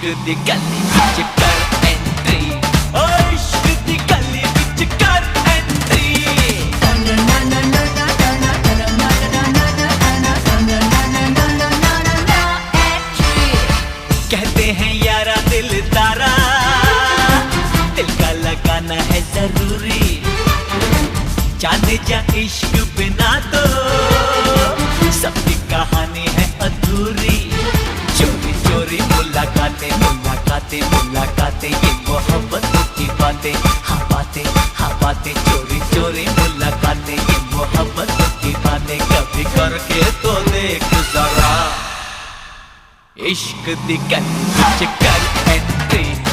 दी गली विच कर एंट्री, ओ इश्क दी गली विच कर एंट्री। कहते हैं यारा दिल तारा, दिल का लगाना है जरूरी, जाने जा इश्क बिना तो सबकी कहानी है अधूरी। चोरी चोरी मुलाकातें मुलाकातें मुलाकातें, ये मोहब्बत की बातें, हाँ बातें हाँ बातें। चोरी चोरी मुलाकातें, ये मोहब्बत की बातें, कभी करके तो देख जरा। इश्क दी गली विच कर एंट्री।